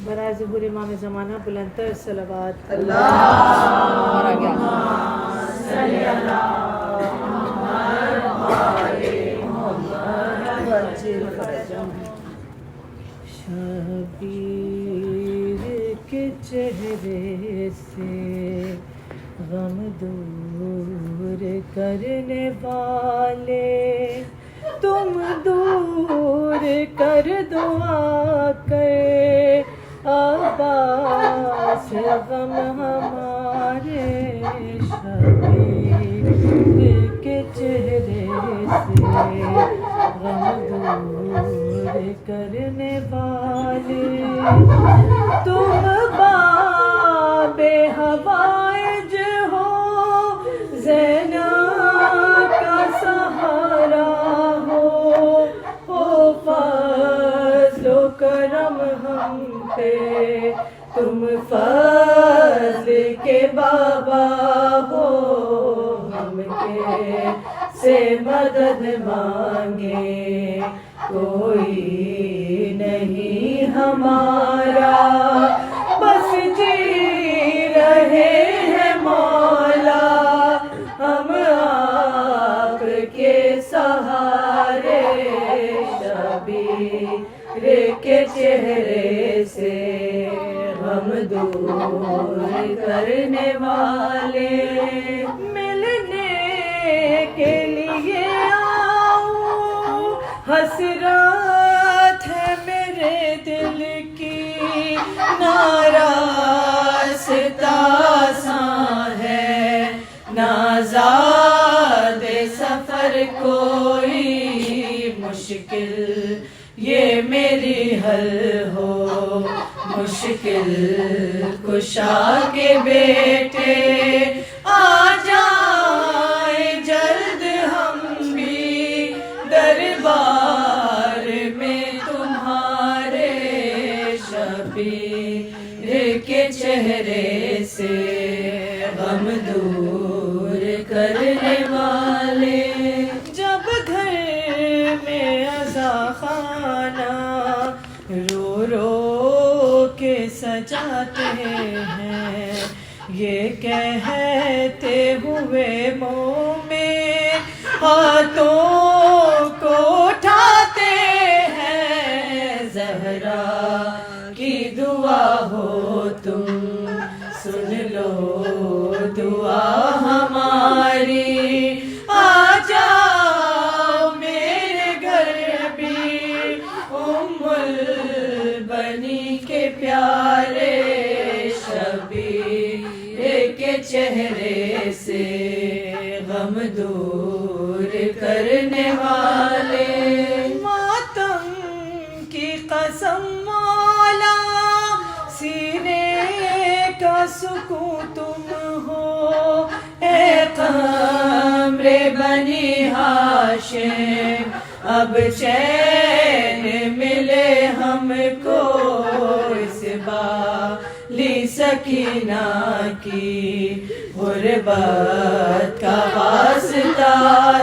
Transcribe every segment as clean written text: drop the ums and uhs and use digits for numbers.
برائے ظہور امام زمانہ بلندتر صلوات شبیر کے چہرے سے غم دور کرنے والے تم دور کر دعا کر عباس غم ہمارے شبیر کے چہرے سے غم دور کرنے والے تم باب حوائج ہو زینب کا سہارا ہو فضل و کرم ہم پہ تم فضل کے بابا ہو ہم کے سے مدد مانگے کوئی نہیں ہمارا بس جی رہے ہیں مولا ہم آپ کے سہارے شبیر کے چہرے سے غم دور کرنے والے ملنے کے لیے آؤں حسرت ہے میرے دل کی ناراستہ ساں ہے نازاد سفر کوئی مشکل یہ میری حل ہو مشکل کشا کے بیٹے آ جائیں جلد ہم بھی دربار میں تمہارے شبیر کے چہرے سے غم دور کرنے والے جب گھر میں عزا خانہ رو رو کے سجاتے ہیں یہ کہتے ہوئے مومن ہاتھوں کو اٹھاتے ہیں زہرا کی دعا ہو تم سن لو دعا ہماری آ جاؤ میرے گھر بھی ام البنی کے پیارے شبیر کے چہرے سے غم دور کرنے والے ماتم کی قسم مولا سینے کا سکون تم ہو اے قمر بنی ہاشم اب چین ملے ہم کو اس بالی سکینہ کی غربت کا واسطہ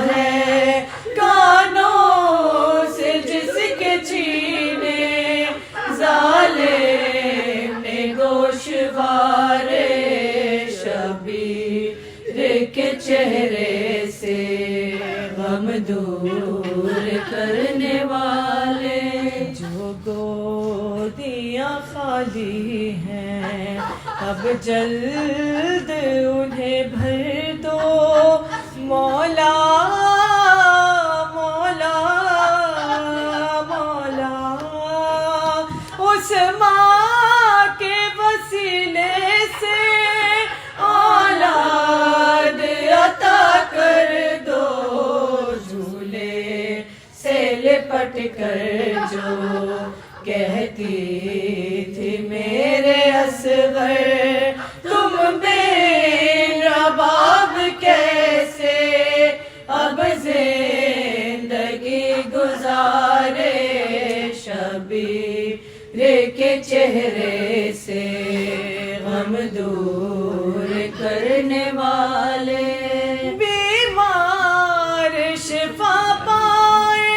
ہے کانوں سے جس کے چھینے ظالم نے گوشوارے شبیر کے چہرے سے غم دور کرنے والے جو گودیاں خالی ہیں اب جلد انہیں بھر دو مولا مولا مولا اس ماں کے وسیلے سے اولاد عطا کر دو جھولے سے لپٹ کر جو کہتی تھی میرے اصغر تم میرا باب کیسے اب زندگی گزارے شبیر کے چہرے سے غم دور کر کرنے والے، بیمار شفا پائے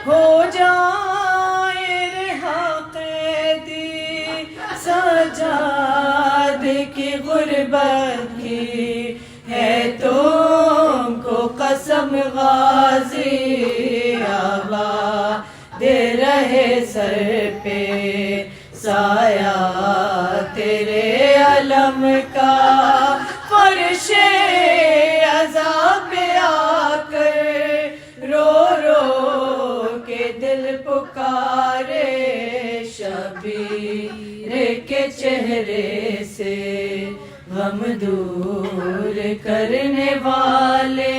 ہو جائے رہا قیدی، سجاد کی غربت کی ہے تم کو قسم غازی، آبا دے رہے سر پہ سایہ تیرے علم کا، فرش عذاب آ کر رو رو کے دل پکارے، شبیر کے چہرے سے غم دور کرنے والے،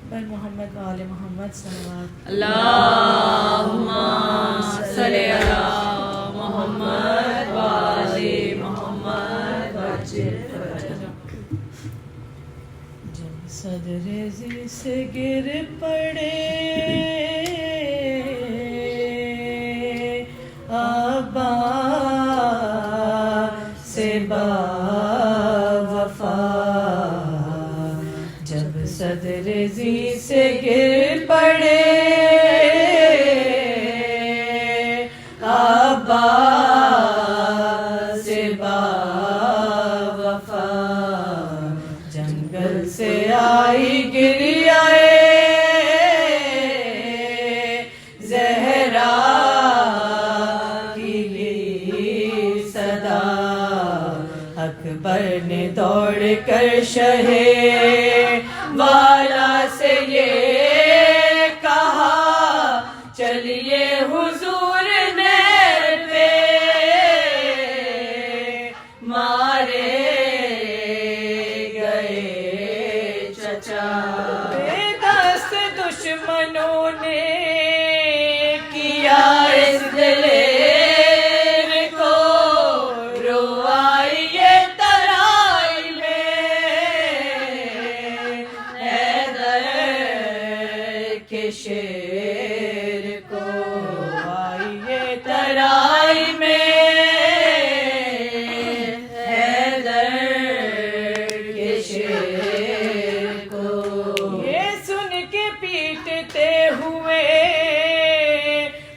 بر محمد و آل محمد صلوات۔ اللہم صلی علی محمد و آل محمد وعجل فرجہ۔ جب صدر زی سے گر پڑے آبا سے باوفا، جب صدر زی سے گر پڑے آبا سے باوفا، جنگل سے آئی گریائے زہرا کی صدا، اکبر نے دوڑ کر شہ والا سے یہ کہا، چلیے حضور نہر پہ مارے گئے چچا، بے دست دشمنوں نے کیا اس دلیر کو روائی ترائی میں، حیدر کے شیر کو آئیے ترائی میں، حیدر کے شیر کو، یہ سن کے پیٹتے ہوئے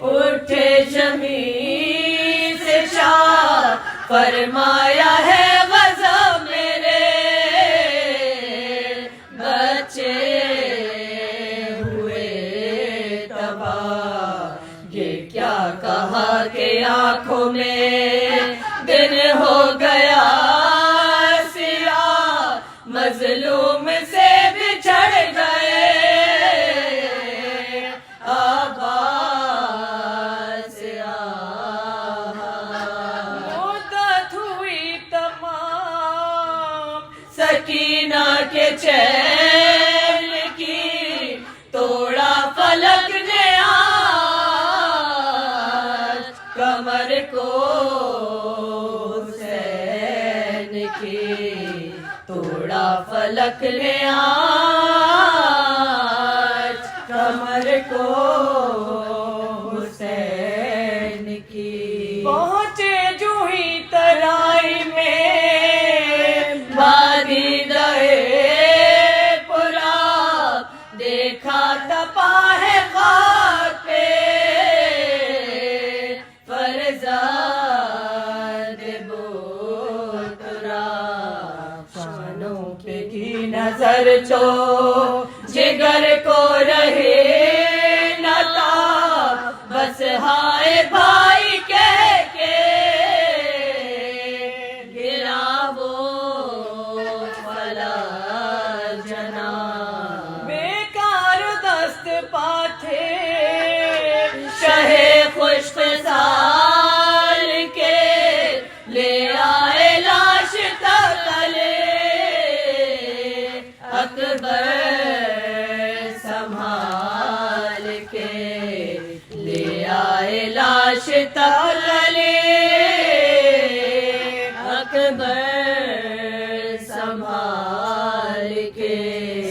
اٹھے زمین سے شاہ، فرمایا ہے غزہ میرے بچے ہوئے تباہ، یہ کیا کہا کہ آنکھوں میں دن ہو گیا سیاہ، مظلوم سے بچھڑ گئے آباد سے مدت ہوئی تمام سکینہ کے چین کی، توڑا فلک نے آج کمر کو حسین کی، توڑا فلک نے آج کمر کو حسین کی، پہنچے جو ہی ترائی میں وادی دہے پورا، دیکھا تپا ہے خاک پہ فرزاد بوترا، شانوں پہ کی نظر تو جگر کو رہے نہ تھا، بس ہائے بھائی کہہ کے گرا وہ فلا جنا، بیکار دست پاتھے شہ خشک سال کے، لے آئے لاش تلے اکبر سنبھال کے، لے آئے لاش تلے اکبر سنبھال کے،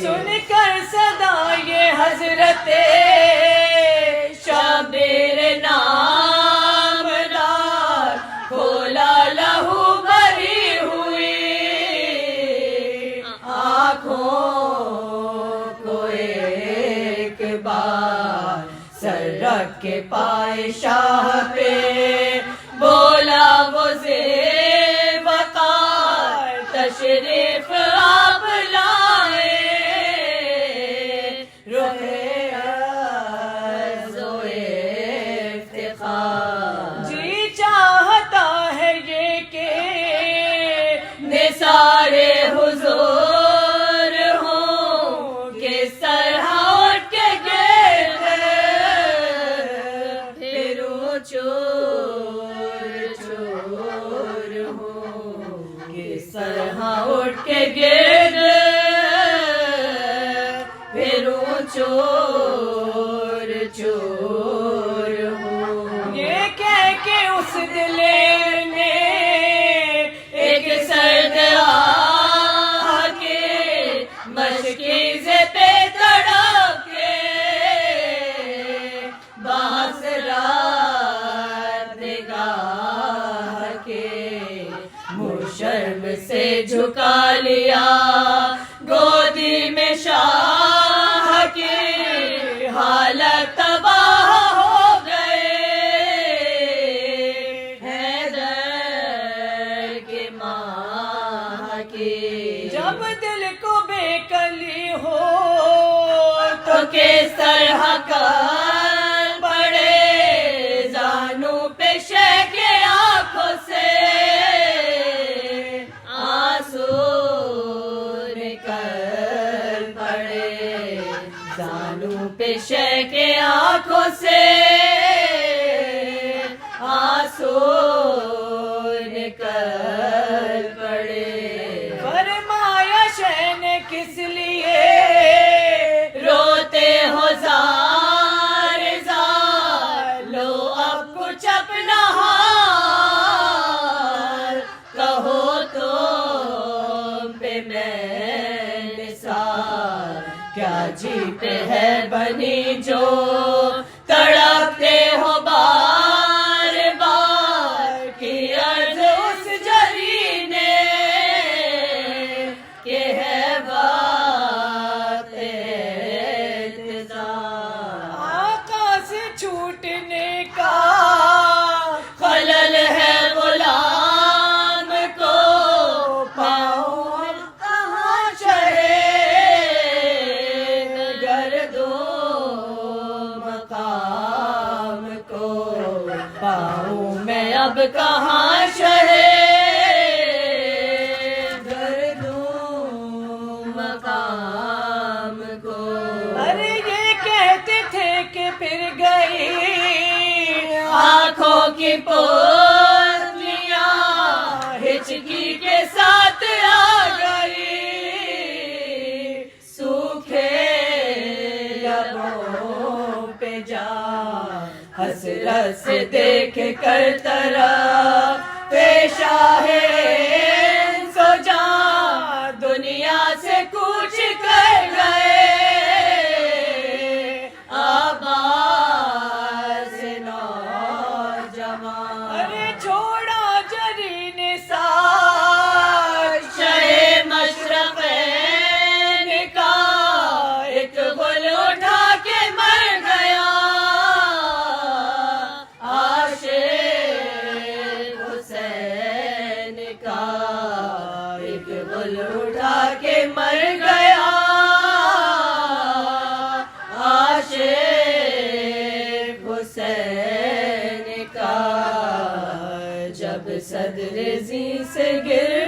سن کر صدا یہ حضرت شبیر نامدار، کھولا لہو بری ہوئی رکھ کے پائے شاہ پہ بولا وہ وقار تشریف آپ لائے روئے عرض و افتخار جی چاہتا ہے یہ کہ نثار حضور ہوں کہ سرہ اٹھ کے گرد پھروں چور چور ہوں کہ سرہ اٹھ کے گرد پھروں چور چور ہوں یہ کہہ کے اس دل نے ایک سرد آہ کے مشکیزے پہ تڑپ کے باصرات نگاہ کے منہ شرم سے جھکا لیا گودی میں شاہ کی حالت تباہ ہو گئے حیدر کے ماں کی جب دل کو بے کلی ہو تو کس طرح کر پڑے زانوں پہ شہ کے آنکھوں سے آنسو نکل پڑے زانوں پہ شہ کے آنکھوں سے آنسو نکل پڑے فرمایا شہ نے کس لیے روتے ہو زار زار لو اب کچھ اپنا حال کہو تو پہ میں نثار کیا جی پہ ہے بنی جو تڑپتے ہو بار بار کی عرض اس جری نے کہ ہے بات انتظار آقا سے چھوٹنے کا خلل ہے غلام کو پاؤں کہاں چڑھے گردو مقام کو پاؤں میں اب کہاں چڑھے گردو مقام کو ارے یہ کہتے تھے کہ پھر گئی آنکھوں کی پوتلیاں ہچکی کے ساتھ آ گئی سوکھے لبوں پہ جا حسرت سے دیکھ کر طرف پیشہ ہے سو جا دنیا سے کوچ کر گئے آباز نوجوان ارے چھوڑا جری نے ساتھ شہ مشرقین کا ایک گل اٹھا کے مر گیا عاشق حسین کا ایک گل اٹھا کے مر گیا عاشق حسین کا جب صدر زی سے گر